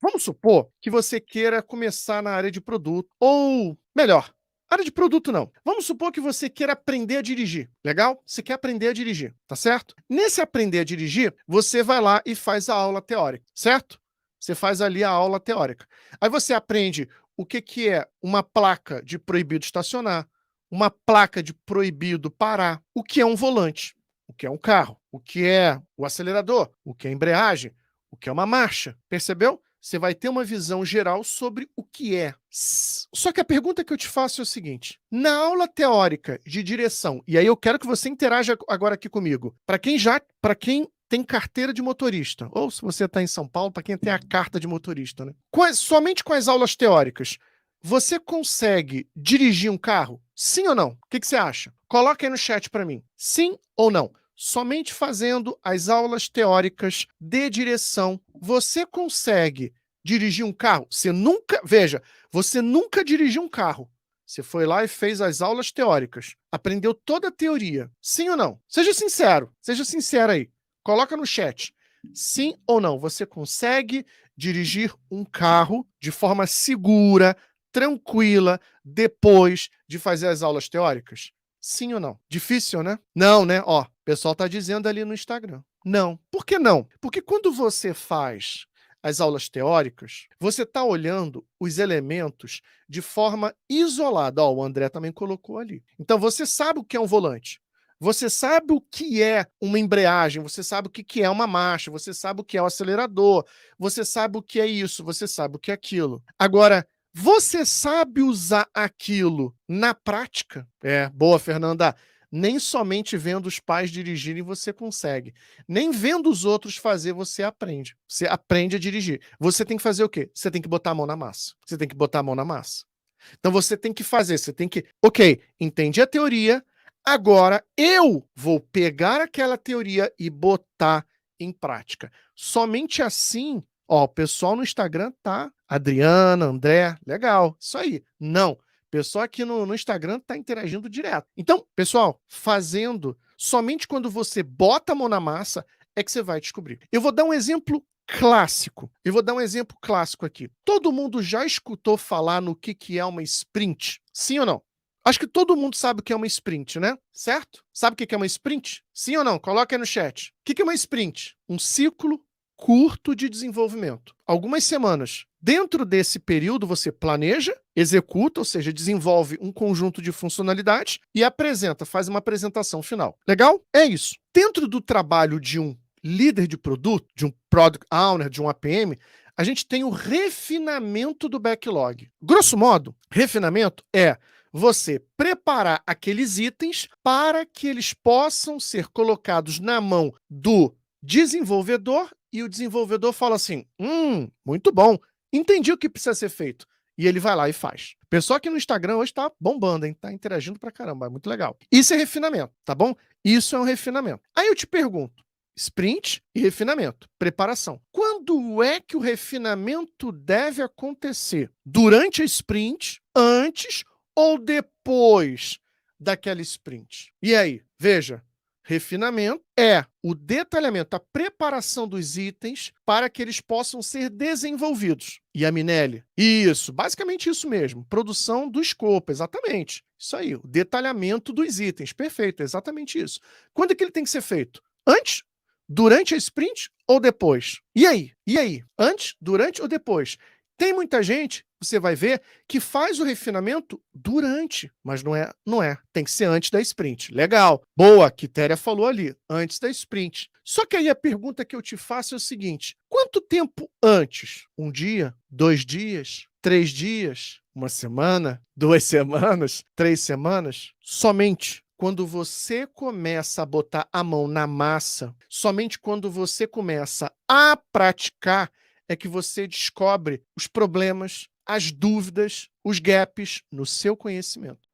Vamos supor que você queira começar na área de produto, ou melhor, área de produto não. Vamos supor que você queira aprender a dirigir. Legal? Você quer aprender a dirigir, tá certo? Nesse aprender a dirigir, você vai lá e faz a aula teórica, certo? Você faz ali a aula teórica. Aí você aprende o que é uma placa de proibido estacionar, uma placa de proibido parar, o que é um volante, o que é um carro, o que é o acelerador, o que é a embreagem, o que é uma marcha. Percebeu? Você vai ter uma visão geral sobre o que é. Só que a pergunta que eu te faço é o seguinte: na aula teórica de direção, e aí eu quero que você interaja agora aqui comigo, para quem tem carteira de motorista, ou se você está em São Paulo, para quem tem a carta de motorista, né? Somente com as aulas teóricas, você consegue dirigir um carro? Sim ou não? O que você acha? Coloca aí no chat para mim. Sim ou não? Somente fazendo as aulas teóricas de direção, você consegue dirigir um carro? Você nunca dirigiu um carro. Você foi lá e fez as aulas teóricas, aprendeu toda a teoria. Sim ou não? Seja sincero aí. Coloca no chat. Sim ou não? Você consegue dirigir um carro de forma segura, tranquila, depois de fazer as aulas teóricas? Sim ou não? Difícil, né? Não, né? Ó, o pessoal tá dizendo ali no Instagram. Não. Por que não? Porque quando você faz as aulas teóricas, você está olhando os elementos de forma isolada. Ó, o André também colocou ali. Então, você sabe o que é um volante. Você sabe o que é uma embreagem, você sabe o que é uma marcha, você sabe o que é o acelerador, você sabe o que é isso, você sabe o que é aquilo. Agora, você sabe usar aquilo na prática? Boa, Fernanda. Nem somente vendo os pais dirigirem você consegue. Nem vendo os outros fazer você aprende. Você aprende a dirigir. Você tem que fazer o quê? Você tem que botar a mão na massa. Você tem que botar a mão na massa. Então você tem que fazer, ok, entendi a teoria, agora eu vou pegar aquela teoria e botar em prática. Somente assim, ó, o pessoal no Instagram tá, Adriana, André, legal, isso aí. Não, o pessoal aqui no Instagram tá interagindo direto. Então, pessoal, fazendo, somente quando você bota a mão na massa é que você vai descobrir. Eu vou dar um exemplo clássico. Eu vou dar um exemplo clássico aqui. Todo mundo já escutou falar no que é uma sprint? Sim ou não? Acho que todo mundo sabe o que é uma sprint, né? Certo? Sabe o que é uma sprint? Sim ou não? Coloca aí no chat. O que é uma sprint? Um ciclo curto de desenvolvimento. Algumas semanas. Dentro desse período, você planeja, executa, ou seja, desenvolve um conjunto de funcionalidades e apresenta, faz uma apresentação final. Legal? É isso. Dentro do trabalho de um líder de produto, de um Product Owner, de um APM, a gente tem o refinamento do backlog. Grosso modo, refinamento é você preparar aqueles itens para que eles possam ser colocados na mão do desenvolvedor e o desenvolvedor fala assim, muito bom, entendi o que precisa ser feito. E ele vai lá e faz. O pessoal aqui no Instagram hoje tá bombando, hein? Tá interagindo pra caramba, é muito legal. Isso é refinamento, tá bom? Isso é um refinamento. Aí eu te pergunto, sprint e refinamento, preparação. Quando é que o refinamento deve acontecer? Durante a sprint, antes ou depois daquela sprint? E aí, veja, refinamento é o detalhamento, a preparação dos itens para que eles possam ser desenvolvidos. E a Minelli? Isso, basicamente isso mesmo. Produção do escopo, exatamente. Isso aí, o detalhamento dos itens. Perfeito, exatamente isso. Quando é que ele tem que ser feito? Antes, durante a sprint ou depois? E aí? E aí? Antes, durante ou depois? Tem muita gente, você vai ver, que faz o refinamento durante, mas não é. Tem que ser antes da sprint. Legal. Boa, Quitéria falou ali, antes da sprint. Só que aí a pergunta que eu te faço é o seguinte: quanto tempo antes? Um dia? 2 dias? 3 dias? Uma semana? 2 semanas? 3 semanas? Somente quando você começa a botar a mão na massa, somente quando você começa a praticar, é que você descobre os problemas, as dúvidas, os gaps no seu conhecimento.